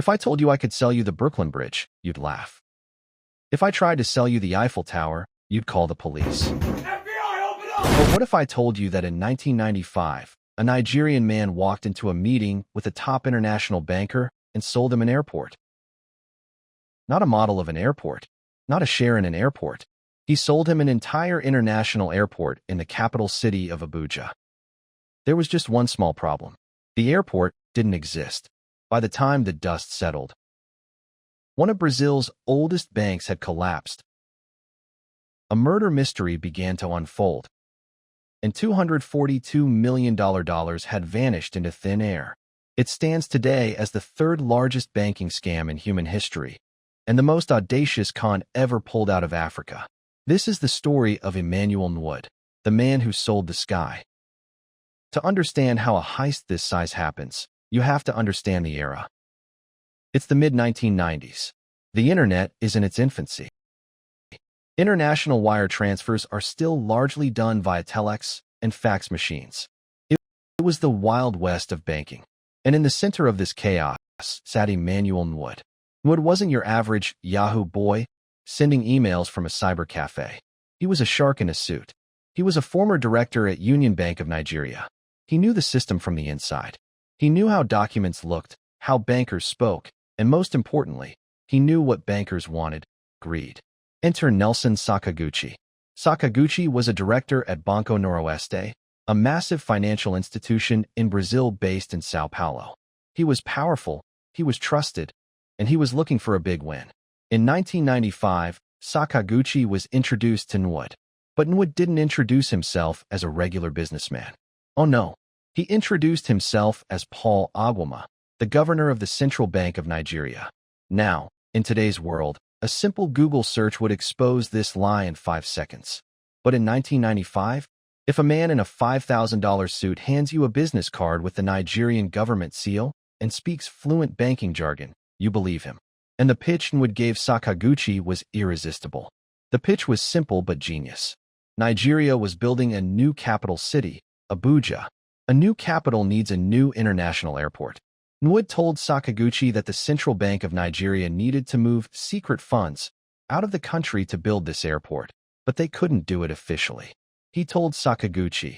If I told you I could sell you the Brooklyn Bridge, you'd laugh. If I tried to sell you the Eiffel Tower, you'd call the police. FBI, open up! But what if I told you that in 1995, a Nigerian man walked into a meeting with a top international banker and sold him an airport? Not a model of an airport, not a share in an airport. He sold him an entire international airport in the capital city of Abuja. There was just one small problem. The airport didn't exist by the time the dust settled. One of Brazil's oldest banks had collapsed. A murder mystery began to unfold, and $242 million had vanished into thin air. It stands today as the third largest banking scam in human history, and the most audacious con ever pulled out of Africa. This is the story of Emmanuel Nwude, the man who sold the sky. To understand how a heist this size happens, you have to understand the era. It's the mid-1990s. The internet is in its infancy. International wire transfers are still largely done via telex and fax machines. It was the Wild West of banking. And in the center of this chaos sat Emmanuel Nwude. Nwude wasn't your average Yahoo boy sending emails from a cyber cafe. He was a shark in a suit. He was a former director at Union Bank of Nigeria. He knew the system from the inside. He knew how documents looked, how bankers spoke, and most importantly, he knew what bankers wanted: greed. Enter Nelson Sakaguchi. Sakaguchi was a director at Banco Noroeste, a massive financial institution in Brazil based in Sao Paulo. He was powerful, he was trusted, and he was looking for a big win. In 1995, Sakaguchi was introduced to Nwude. But Nwude didn't introduce himself as a regular businessman. Oh no. He introduced himself as Paul Agwama, the governor of the Central Bank of Nigeria. Now, in today's world, a simple Google search would expose this lie in 5 seconds. But in 1995, if a man in a $5,000 suit hands you a business card with the Nigerian government seal and speaks fluent banking jargon, you believe him. And the pitch Nwude gave Sakaguchi was irresistible. The pitch was simple but genius. Nigeria was building a new capital city, Abuja. A new capital needs a new international airport. Nwude told Sakaguchi that the Central Bank of Nigeria needed to move secret funds out of the country to build this airport, but they couldn't do it officially. He told Sakaguchi,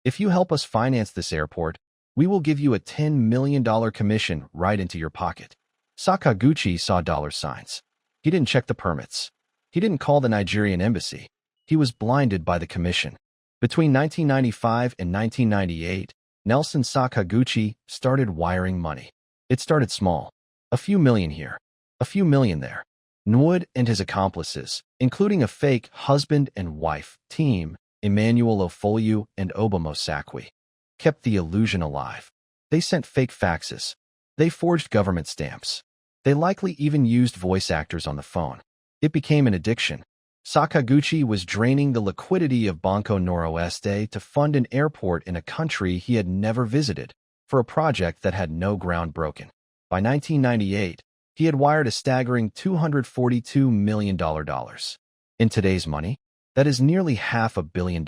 "If you help us finance this airport, we will give you a $10 million commission right into your pocket." Sakaguchi saw dollar signs. He didn't check the permits. He didn't call the Nigerian embassy. He was blinded by the commission. Between 1995 and 1998, Nelson Sakaguchi started wiring money. It started small. A few million here, a few million there. Nwude and his accomplices, including a fake husband and wife team, Emmanuel Nwude and Obama Sakwi, kept the illusion alive. They sent fake faxes. They forged government stamps. They likely even used voice actors on the phone. It became an addiction. Sakaguchi was draining the liquidity of Banco Noroeste to fund an airport in a country he had never visited for a project that had no ground broken. By 1998, he had wired a staggering $242 million. In today's money, that is nearly $500 million,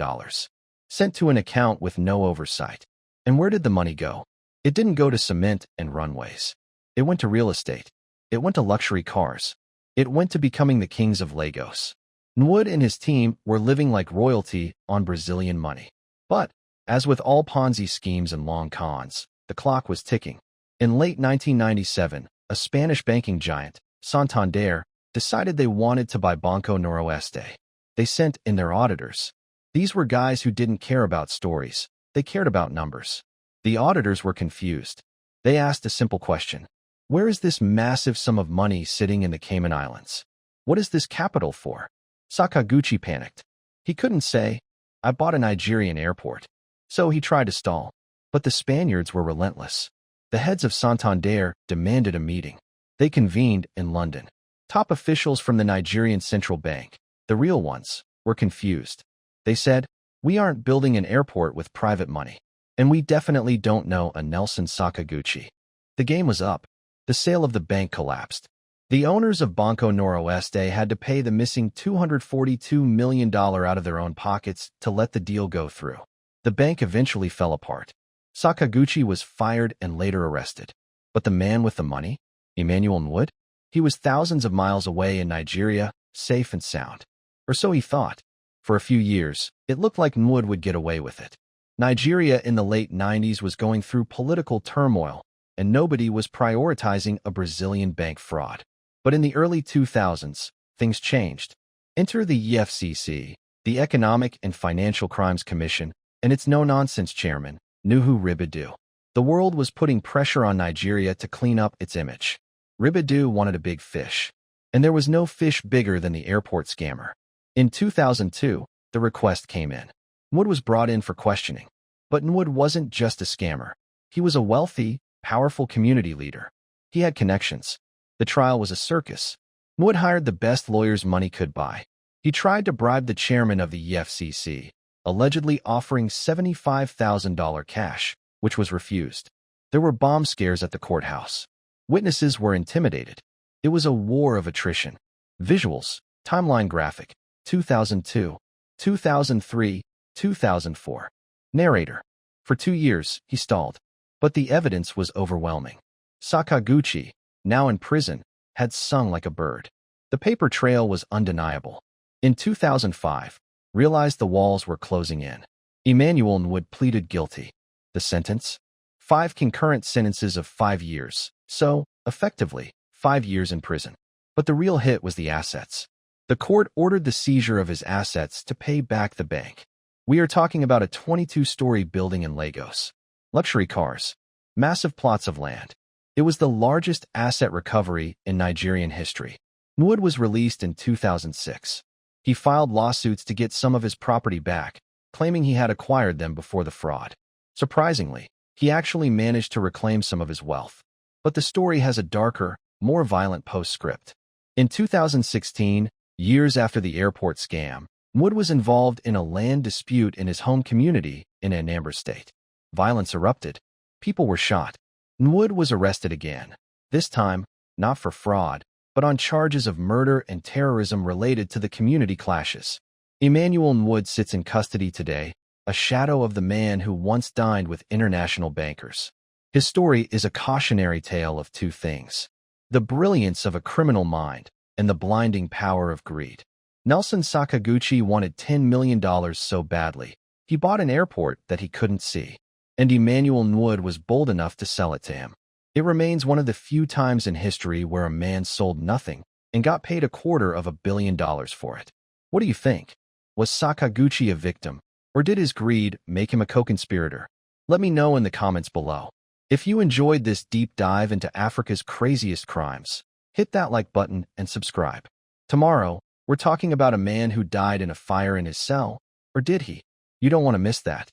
sent to an account with no oversight. And where did the money go? It didn't go to cement and runways. It went to real estate. It went to luxury cars. It went to becoming the kings of Lagos. Nwude and his team were living like royalty on Brazilian money. But, as with all Ponzi schemes and long cons, the clock was ticking. In late 1997, a Spanish banking giant, Santander, decided they wanted to buy Banco Noroeste. They sent in their auditors. These were guys who didn't care about stories. They cared about numbers. The auditors were confused. They asked a simple question. Where is this massive sum of money sitting in the Cayman Islands? What is this capital for? Sakaguchi panicked. He couldn't say, "I bought a Nigerian airport." So he tried to stall. But the Spaniards were relentless. The heads of Santander demanded a meeting. They convened in London. Top officials from the Nigerian Central Bank, the real ones, were confused. They said, "We aren't building an airport with private money. And we definitely don't know a Nelson Sakaguchi." The game was up. The sale of the bank collapsed. The owners of Banco Noroeste had to pay the missing $242 million out of their own pockets to let the deal go through. The bank eventually fell apart. Sakaguchi was fired and later arrested. But the man with the money? Emmanuel Nwude? He was thousands of miles away in Nigeria, safe and sound. Or so he thought. For a few years, it looked like Nwude would get away with it. Nigeria in the late 90s was going through political turmoil, and nobody was prioritizing a Brazilian bank fraud. But in the early 2000s, things changed. Enter the EFCC, the Economic and Financial Crimes Commission, and its no-nonsense chairman, Nuhu Ribadu. The world was putting pressure on Nigeria to clean up its image. Ribadu wanted a big fish, and there was no fish bigger than the airport scammer. In 2002, the request came in. Nwude was brought in for questioning. But Nwude wasn't just a scammer. He was a wealthy, powerful community leader. He had connections. The trial was a circus. Nwude hired the best lawyers money could buy. He tried to bribe the chairman of the EFCC, allegedly offering $75,000 cash, which was refused. There were bomb scares at the courthouse. Witnesses were intimidated. It was a war of attrition. Visuals, timeline graphic, 2002, 2003, 2004. Narrator. For 2 years, he stalled. But the evidence was overwhelming. Sakaguchi, now in prison, had sung like a bird. The paper trail was undeniable. In 2005, realized the walls were closing in. Emmanuel Nwude pleaded guilty. The sentence? 5 concurrent sentences of 5 years. So, effectively, 5 years in prison. But the real hit was the assets. The court ordered the seizure of his assets to pay back the bank. We are talking about a 22-story building in Lagos. Luxury cars. Massive plots of land. It was the largest asset recovery in Nigerian history. Nwude was released in 2006. He filed lawsuits to get some of his property back, claiming he had acquired them before the fraud. Surprisingly, he actually managed to reclaim some of his wealth. But the story has a darker, more violent postscript. In 2016, years after the airport scam, Nwude was involved in a land dispute in his home community in Anambra State. Violence erupted. People were shot. Nwude was arrested again, this time not for fraud, but on charges of murder and terrorism related to the community clashes. Emmanuel Nwude sits in custody today, a shadow of the man who once dined with international bankers. His story is a cautionary tale of 2 things: the brilliance of a criminal mind and the blinding power of greed. Nelson Sakaguchi wanted $10 million so badly, he bought an airport that he couldn't see. And Emmanuel Nwude was bold enough to sell it to him. It remains one of the few times in history where a man sold nothing and got paid $250 million for it. What do you think? Was Sakaguchi a victim, or did his greed make him a co-conspirator? Let me know in the comments below. If you enjoyed this deep dive into Africa's craziest crimes, hit that like button and subscribe. Tomorrow, we're talking about a man who died in a fire in his cell, or did he? You don't want to miss that.